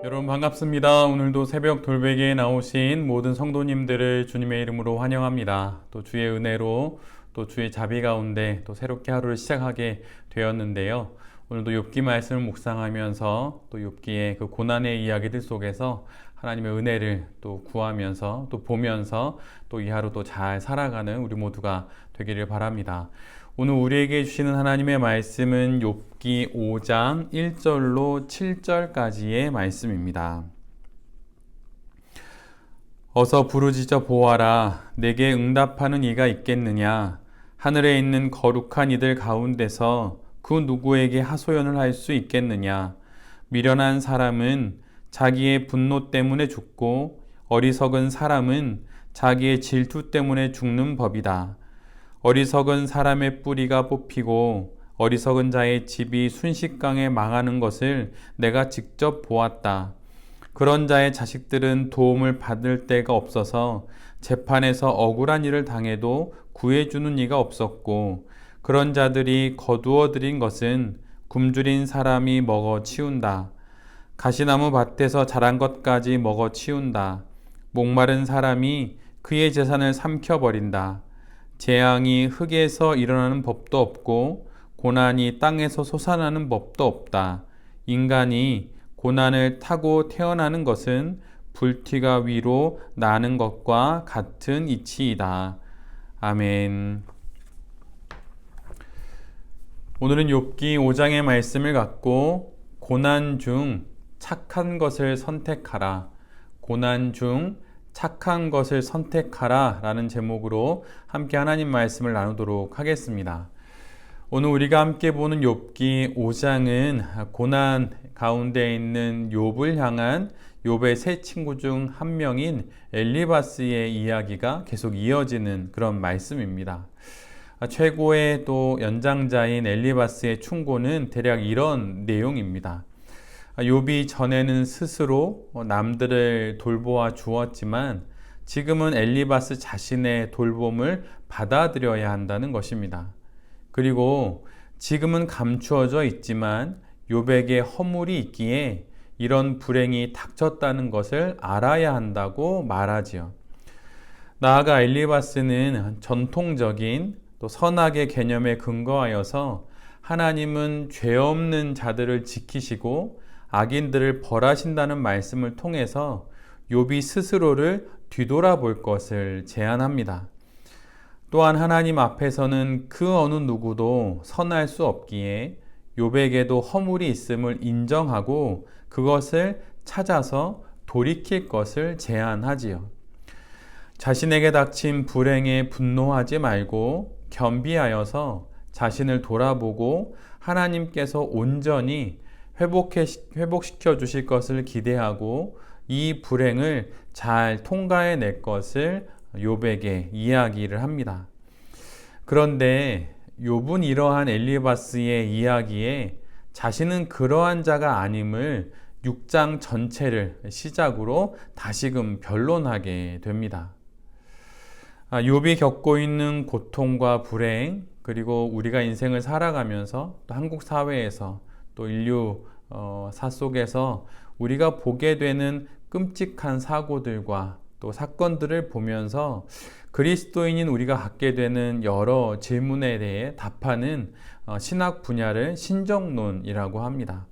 여러분 반갑습니다. 오늘도 새벽 돌베개에 나오신 모든 성도님들을 주님의 이름으로 환영합니다. 또 주의 은혜로 또 주의 자비 가운데 또 새롭게 하루를 시작하게 되었는데요. 오늘도 욥기 말씀을 묵상하면서 또 욥기의 그 고난의 이야기들 속에서 하나님의 은혜를 또 구하면서 또 보면서 또 이 하루도 잘 살아가는 우리 모두가 되기를 바랍니다. 오늘 우리에게 주시는 하나님의 말씀은 욥기 5장 1절로 7절까지의 말씀입니다. 어서 부르짖어 보아라. 내게 응답하는 이가 있겠느냐? 하늘에 있는 거룩한 이들 가운데서 그 누구에게 하소연을 할 수 있겠느냐? 미련한 사람은 자기의 분노 때문에 죽고 어리석은 사람은 자기의 질투 때문에 죽는 법이다. 어리석은 사람의 뿌리가 뽑히고 어리석은 자의 집이 순식간에 망하는 것을 내가 직접 보았다. 그런 자의 자식들은 도움을 받을 데가 없어서 재판에서 억울한 일을 당해도 구해주는 이가 없었고, 그런 자들이 거두어 들인 것은 굶주린 사람이 먹어 치운다. 가시나무 밭에서 자란 것까지 먹어 치운다. 목마른 사람이 그의 재산을 삼켜버린다. 재앙이 흙에서 일어나는 법도 없고 고난이 땅에서 솟아나는 법도 없다. 인간이 고난을 타고 태어나는 것은 불티가 위로 나는 것과 같은 이치이다. 아멘. 오늘은 욥기 5장의 말씀을 갖고 고난 중 착한 것을 선택하라. 고난 중 착한 것을 선택하라 라는 제목으로 함께 하나님 말씀을 나누도록 하겠습니다. 오늘 우리가 함께 보는 욥기 5장은 고난 가운데 있는 욥을 향한 욥의 세 친구 중 한 명인 엘리바스의 이야기가 계속 이어지는 그런 말씀입니다. 최고의 또 연장자인 엘리바스의 충고는 대략 이런 내용입니다. 욥이 전에는 스스로 남들을 돌보아 주었지만 지금은 엘리바스 자신의 돌봄을 받아들여야 한다는 것입니다. 그리고 지금은 감추어져 있지만 욥에게 허물이 있기에 이런 불행이 닥쳤다는 것을 알아야 한다고 말하지요. 나아가 엘리바스는 전통적인 또 선악의 개념에 근거하여서 하나님은 죄 없는 자들을 지키시고 악인들을 벌하신다는 말씀을 통해서 욥이 스스로를 뒤돌아볼 것을 제안합니다. 또한 하나님 앞에서는 그 어느 누구도 선할 수 없기에 욥에게도 허물이 있음을 인정하고 그것을 찾아서 돌이킬 것을 제안하지요. 자신에게 닥친 불행에 분노하지 말고 겸비하여서 자신을 돌아보고 하나님께서 온전히 회복시켜 주실 것을 기대하고 이 불행을 잘 통과해낼 것을 욥에게 이야기를 합니다. 그런데 욥은 이러한 엘리바스의 이야기에 자신은 그러한 자가 아님을 6장 전체를 시작으로 다시금 변론하게 됩니다. 욥이 겪고 있는 고통과 불행, 그리고 우리가 인생을 살아가면서 또 한국 사회에서 또 인류사 속에서 우리가 보게 되는 끔찍한 사고들과 또 사건들을 보면서 그리스도인인 우리가 갖게 되는 여러 질문에 대해 답하는 신학 분야를 신정론이라고 합니다.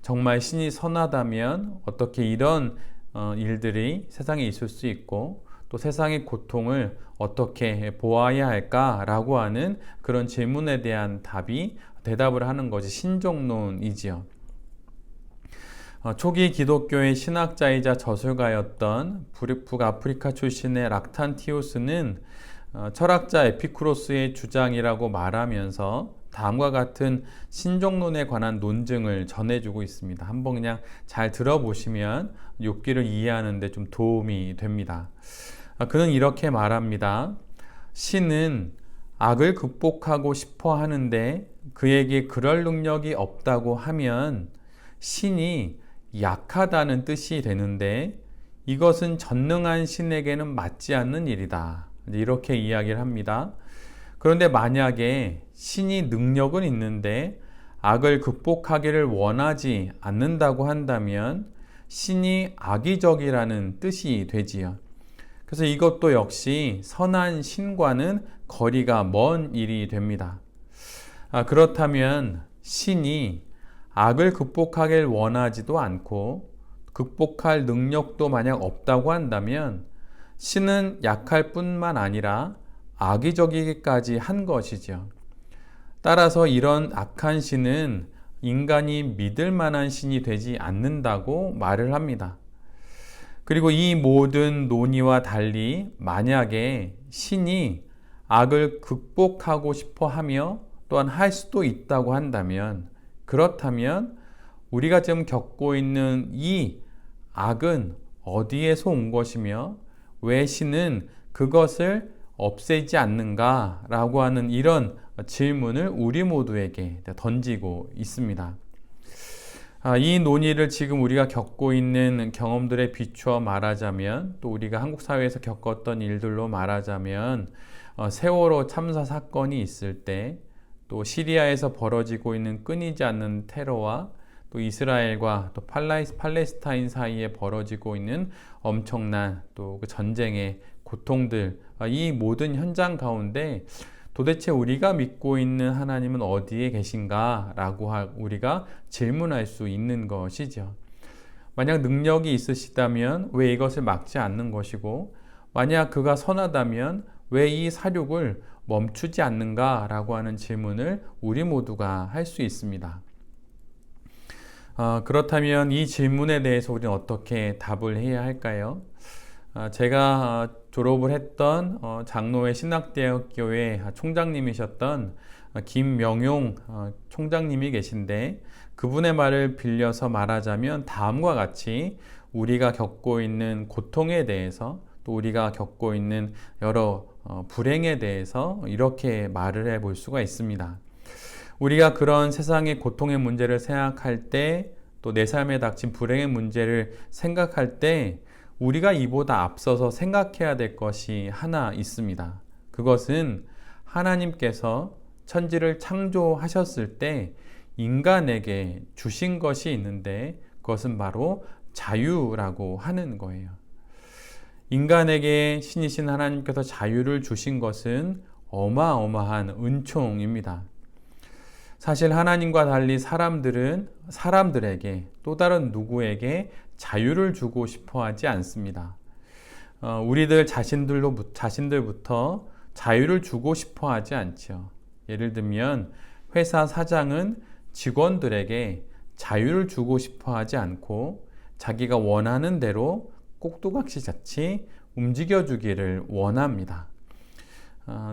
정말 신이 선하다면 어떻게 이런 일들이 세상에 있을 수 있고 또 세상의 고통을 어떻게 보아야 할까라고 하는 그런 질문에 대한 대답을 하는 것이 신정론이지요. 초기 기독교의 신학자이자 저술가였던 북아프리카 출신의 락탄티오스는 철학자 에피쿠로스의 주장이라고 말하면서 다음과 같은 신정론에 관한 논증을 전해주고 있습니다. 한번 그냥 잘 들어보시면 욥기를 이해하는 데 좀 도움이 됩니다. 그는 이렇게 말합니다. 신은 악을 극복하고 싶어 하는데 그에게 그럴 능력이 없다고 하면 신이 약하다는 뜻이 되는데 이것은 전능한 신에게는 맞지 않는 일이다. 이렇게 이야기를 합니다. 그런데 만약에 신이 능력은 있는데 악을 극복하기를 원하지 않는다고 한다면 신이 악의적이라는 뜻이 되지요. 그래서 이것도 역시 선한 신과는 거리가 먼 일이 됩니다. 그렇다면 신이 악을 극복하길 원하지도 않고 극복할 능력도 만약 없다고 한다면 신은 약할 뿐만 아니라 악의적이기까지 한 것이죠. 따라서 이런 악한 신은 인간이 믿을 만한 신이 되지 않는다고 말을 합니다. 그리고 이 모든 논의와 달리 만약에 신이 악을 극복하고 싶어 하며 또한 할 수도 있다고 한다면, 그렇다면 우리가 지금 겪고 있는 이 악은 어디에서 온 것이며 왜 신은 그것을 없애지 않는가라고 하는 이런 질문을 우리 모두에게 던지고 있습니다. 이 논의를 지금 우리가 겪고 있는 경험들에 비추어 말하자면, 또 우리가 한국 사회에서 겪었던 일들로 말하자면, 세월호 참사 사건이 있을 때, 또 시리아에서 벌어지고 있는 끊이지 않는 테러와 또 이스라엘과 또 팔레스타인 사이에 벌어지고 있는 엄청난 또 그 전쟁의 고통들, 이 모든 현장 가운데 도대체 우리가 믿고 있는 하나님은 어디에 계신가? 라고 우리가 질문할 수 있는 것이죠. 만약 능력이 있으시다면 왜 이것을 막지 않는 것이고, 만약 그가 선하다면 왜 이 사륙을 멈추지 않는가? 라고 하는 질문을 우리 모두가 할 수 있습니다. 그렇다면 이 질문에 대해서 우리는 어떻게 답을 해야 할까요? 제가 졸업을 했던 장로회 신학대학교의 총장님이셨던 김명용 총장님이 계신데, 그분의 말을 빌려서 말하자면 다음과 같이 우리가 겪고 있는 고통에 대해서, 또 우리가 겪고 있는 여러 불행에 대해서 이렇게 말을 해볼 수가 있습니다. 우리가 그런 세상의 고통의 문제를 생각할 때, 또 내 삶에 닥친 불행의 문제를 생각할 때 우리가 이보다 앞서서 생각해야 될 것이 하나 있습니다. 그것은 하나님께서 천지를 창조하셨을 때 인간에게 주신 것이 있는데, 그것은 바로 자유라고 하는 거예요. 인간에게 신이신 하나님께서 자유를 주신 것은 어마어마한 은총입니다. 사실 하나님과 달리 사람들은 사람들에게, 또 다른 누구에게 자유를 주고 싶어 하지 않습니다. 우리들 자신들부터 자유를 주고 싶어 하지 않죠. 예를 들면 회사 사장은 직원들에게 자유를 주고 싶어 하지 않고 자기가 원하는 대로 꼭두각시같이 움직여주기를 원합니다.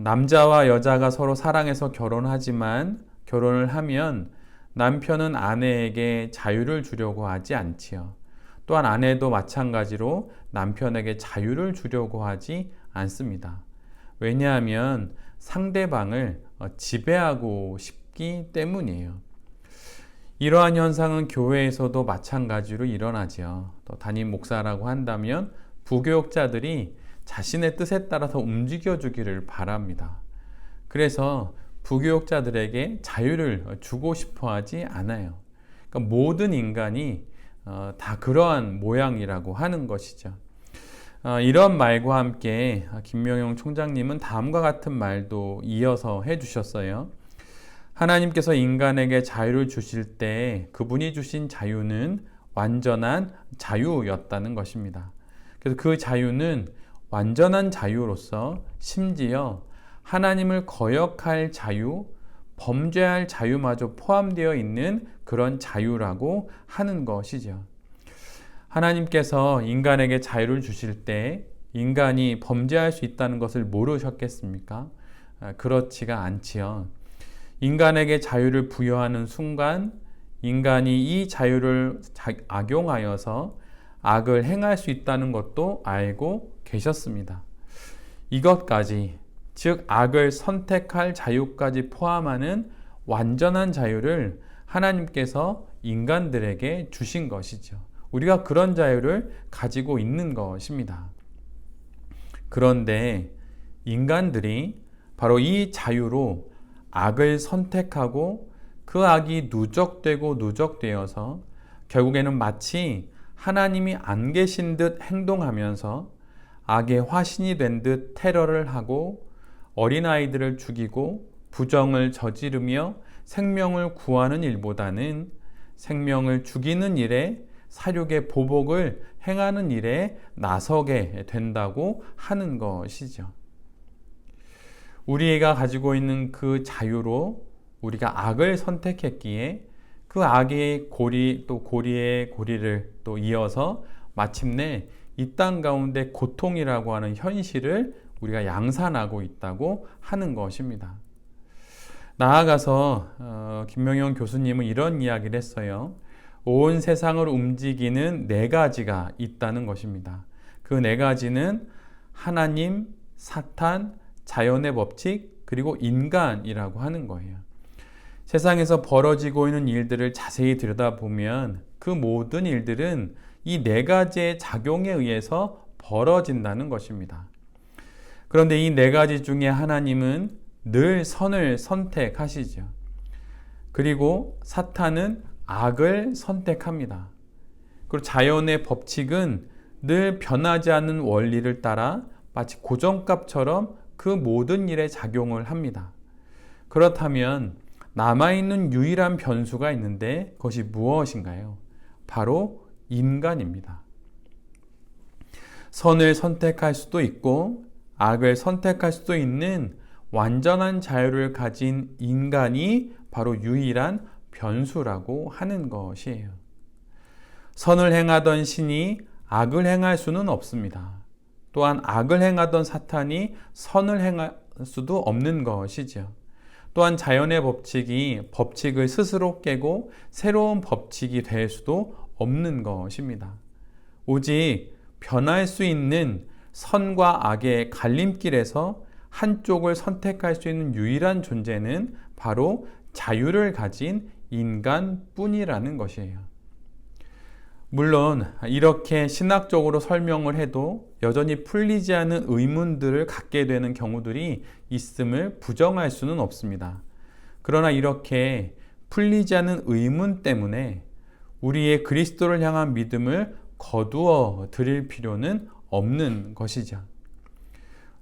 남자와 여자가 서로 사랑해서 결혼하지만 결혼을 하면 남편은 아내에게 자유를 주려고 하지 않지요. 또한 아내도 마찬가지로 남편에게 자유를 주려고 하지 않습니다. 왜냐하면 상대방을 지배하고 싶기 때문이에요. 이러한 현상은 교회에서도 마찬가지로 일어나죠. 또 담임 목사라고 한다면 부교육자들이 자신의 뜻에 따라서 움직여주기를 바랍니다. 그래서 부교육자들에게 자유를 주고 싶어 하지 않아요. 그러니까 모든 인간이 다 그러한 모양이라고 하는 것이죠. 이런 말과 함께 김명용 총장님은 다음과 같은 말도 이어서 해주셨어요. 하나님께서 인간에게 자유를 주실 때 그분이 주신 자유는 완전한 자유였다는 것입니다. 그래서 그 자유는 완전한 자유로서 심지어 하나님을 거역할 자유, 범죄할 자유마저 포함되어 있는 그런 자유라고 하는 것이죠. 하나님께서 인간에게 자유를 주실 때 인간이 범죄할 수 있다는 것을 모르셨겠습니까? 그렇지가 않지요. 인간에게 자유를 부여하는 순간 인간이 이 자유를 악용하여서 악을 행할 수 있다는 것도 알고 계셨습니다. 이것까지, 즉 악을 선택할 자유까지 포함하는 완전한 자유를 하나님께서 인간들에게 주신 것이죠. 우리가 그런 자유를 가지고 있는 것입니다. 그런데 인간들이 바로 이 자유로 악을 선택하고 그 악이 누적되고 누적되어서 결국에는 마치 하나님이 안 계신 듯 행동하면서 악의 화신이 된 듯 테러를 하고 어린아이들을 죽이고 부정을 저지르며 생명을 구하는 일보다는 생명을 죽이는 일에 사륙의 보복을 행하는 일에 나서게 된다고 하는 것이죠. 우리가 가지고 있는 그 자유로 우리가 악을 선택했기에 그 악의 고리 또 고리의 고리를 또 이어서 마침내 이 땅 가운데 고통이라고 하는 현실을 우리가 양산하고 있다고 하는 것입니다. 나아가서 김명현 교수님은 이런 이야기를 했어요. 온 세상을 움직이는 네 가지가 있다는 것입니다. 그 네 가지는 하나님, 사탄, 자연의 법칙, 그리고 인간이라고 하는 거예요. 세상에서 벌어지고 있는 일들을 자세히 들여다보면 그 모든 일들은 이 네 가지의 작용에 의해서 벌어진다는 것입니다. 그런데 이 네 가지 중에 하나님은 늘 선을 선택하시죠. 그리고 사탄은 악을 선택합니다. 그리고 자연의 법칙은 늘 변하지 않는 원리를 따라 마치 고정값처럼 그 모든 일에 작용을 합니다. 그렇다면 남아있는 유일한 변수가 있는데 그것이 무엇인가요? 바로 인간입니다. 선을 선택할 수도 있고 악을 선택할 수도 있는 완전한 자유를 가진 인간이 바로 유일한 변수라고 하는 것이에요. 선을 행하던 신이 악을 행할 수는 없습니다. 또한 악을 행하던 사탄이 선을 행할 수도 없는 것이죠. 또한 자연의 법칙을 스스로 깨고 새로운 법칙이 될 수도 없는 것입니다. 오직 변할 수 있는 선과 악의 갈림길에서 한쪽을 선택할 수 있는 유일한 존재는 바로 자유를 가진 인간뿐이라는 것이에요. 물론 이렇게 신학적으로 설명을 해도 여전히 풀리지 않는 의문들을 갖게 되는 경우들이 있음을 부정할 수는 없습니다. 그러나 이렇게 풀리지 않는 의문 때문에 우리의 그리스도를 향한 믿음을 거두어 드릴 필요는 없는 것이죠.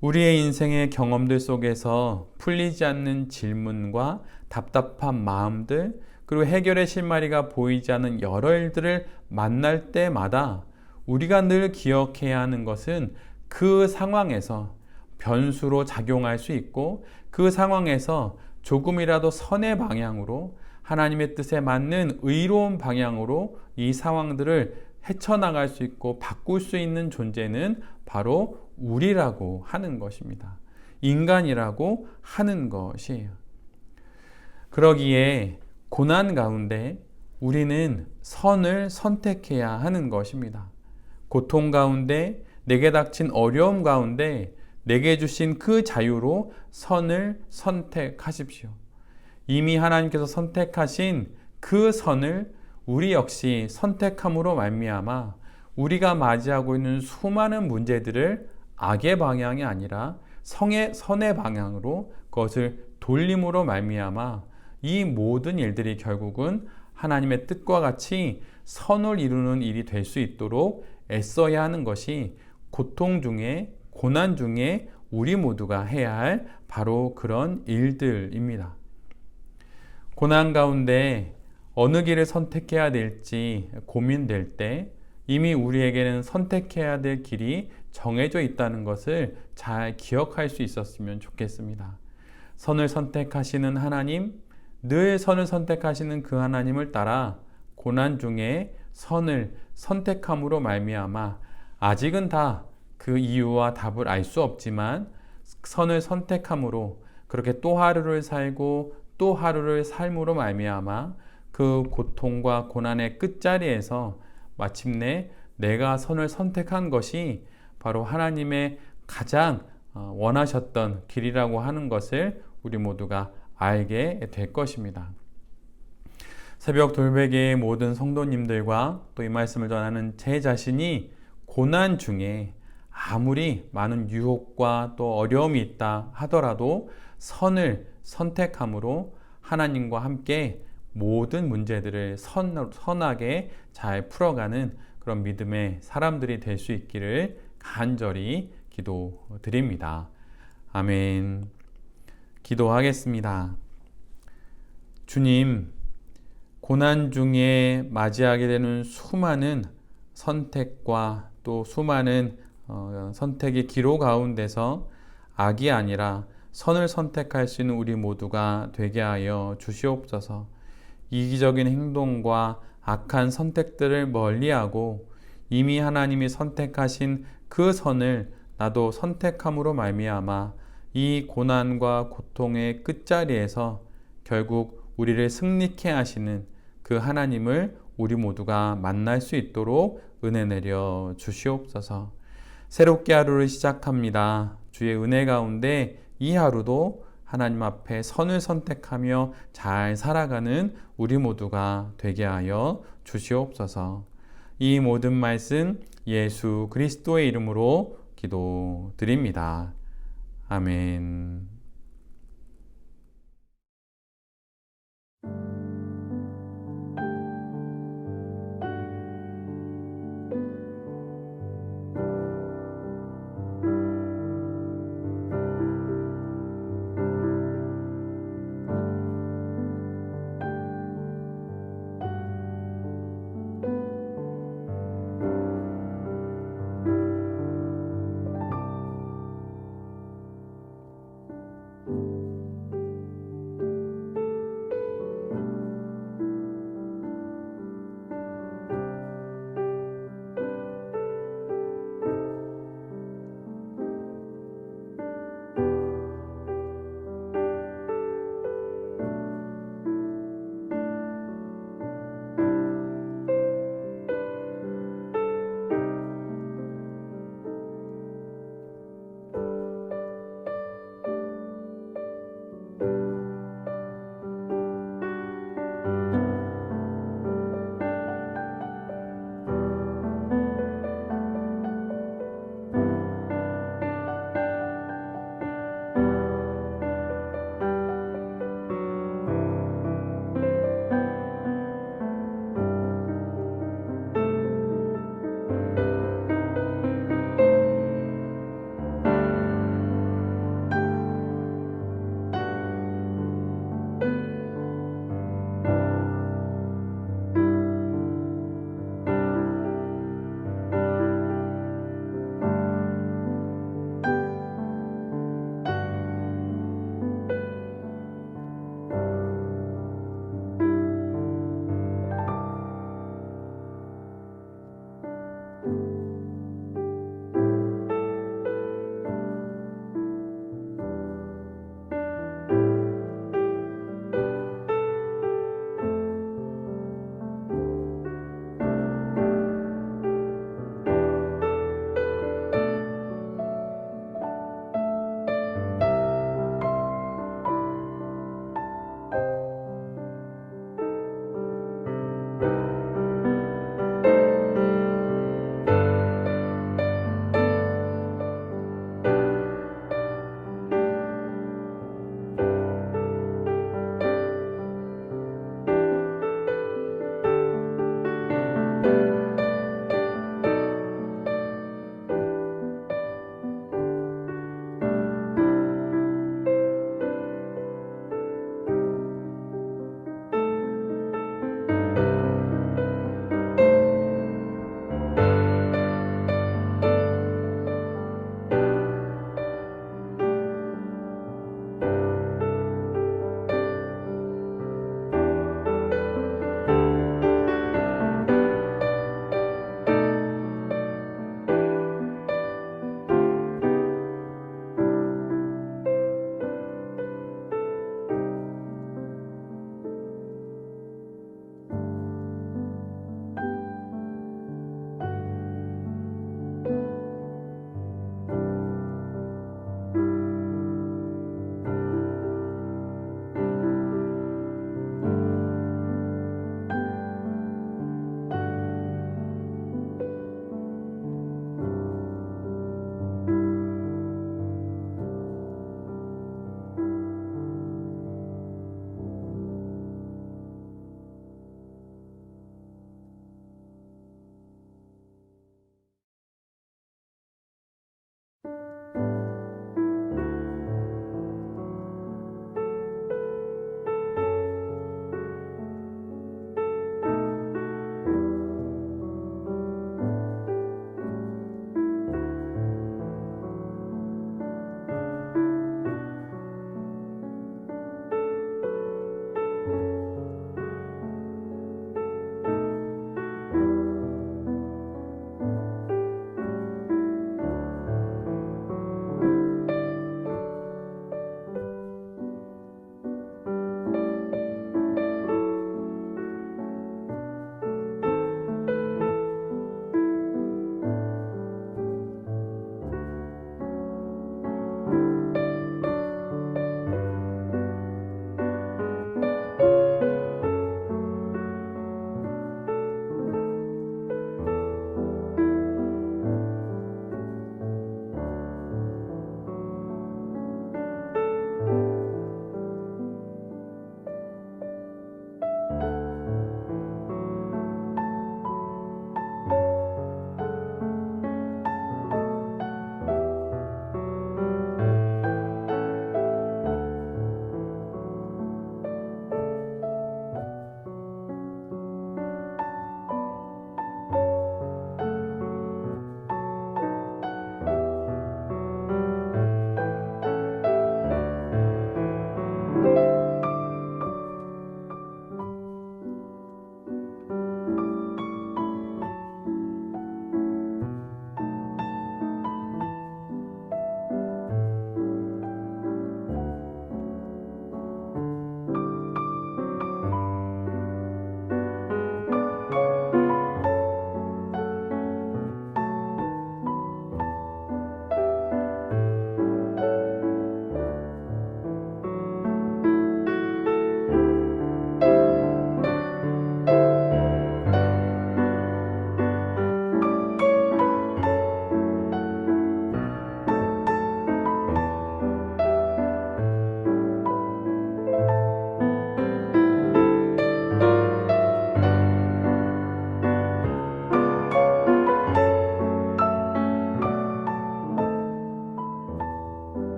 우리의 인생의 경험들 속에서 풀리지 않는 질문과 답답한 마음들, 그리고 해결의 실마리가 보이지 않는 여러 일들을 만날 때마다 우리가 늘 기억해야 하는 것은 그 상황에서 변수로 작용할 수 있고 그 상황에서 조금이라도 선의 방향으로 하나님의 뜻에 맞는 의로운 방향으로 이 상황들을 헤쳐나갈 수 있고 바꿀 수 있는 존재는 바로 우리라고 하는 것입니다. 인간이라고 하는 것이에요. 그러기에 고난 가운데 우리는 선을 선택해야 하는 것입니다. 고통 가운데, 내게 닥친 어려움 가운데 내게 주신 그 자유로 선을 선택하십시오. 이미 하나님께서 선택하신 그 선을 우리 역시 선택함으로 말미암아 우리가 맞이하고 있는 수많은 문제들을 악의 방향이 아니라 선의 방향으로 그것을 돌림으로 말미암아 이 모든 일들이 결국은 하나님의 뜻과 같이 선을 이루는 일이 될 수 있도록 애써야 하는 것이 고통 중에 고난 중에 우리 모두가 해야 할 바로 그런 일들입니다. 고난 가운데 어느 길을 선택해야 될지 고민될 때 이미 우리에게는 선택해야 될 길이 정해져 있다는 것을 잘 기억할 수 있었으면 좋겠습니다. 선을 선택하시는 하나님, 늘 선을 선택하시는 그 하나님을 따라 고난 중에 선을 선택함으로 말미암아 아직은 다 그 이유와 답을 알 수 없지만 선을 선택함으로 그렇게 또 하루를 살고 또 하루를 삶으로 말미암아 그 고통과 고난의 끝자리에서 마침내 내가 선을 선택한 것이 바로 하나님의 가장 원하셨던 길이라고 하는 것을 우리 모두가 알게 될 것입니다. 새벽 돌베개의 모든 성도님들과 또 이 말씀을 전하는 제 자신이 고난 중에 아무리 많은 유혹과 또 어려움이 있다 하더라도 선을 선택함으로 하나님과 함께 모든 문제들을 선하게 잘 풀어가는 그런 믿음의 사람들이 될 수 있기를 간절히 기도드립니다. 아멘. 기도하겠습니다. 주님, 고난 중에 맞이하게 되는 수많은 선택과 또 수많은 선택의 기로 가운데서 악이 아니라 선을 선택할 수 있는 우리 모두가 되게 하여 주시옵소서. 이기적인 행동과 악한 선택들을 멀리하고 이미 하나님이 선택하신 그 선을 나도 선택함으로 말미암아 이 고난과 고통의 끝자리에서 결국 우리를 승리케 하시는 그 하나님을 우리 모두가 만날 수 있도록 은혜 내려 주시옵소서. 새롭게 하루를 시작합니다. 주의 은혜 가운데 이 하루도 하나님 앞에 선을 선택하며 잘 살아가는 우리 모두가 되게 하여 주시옵소서. 이 모든 말씀 예수 그리스도의 이름으로 기도드립니다. 아멘.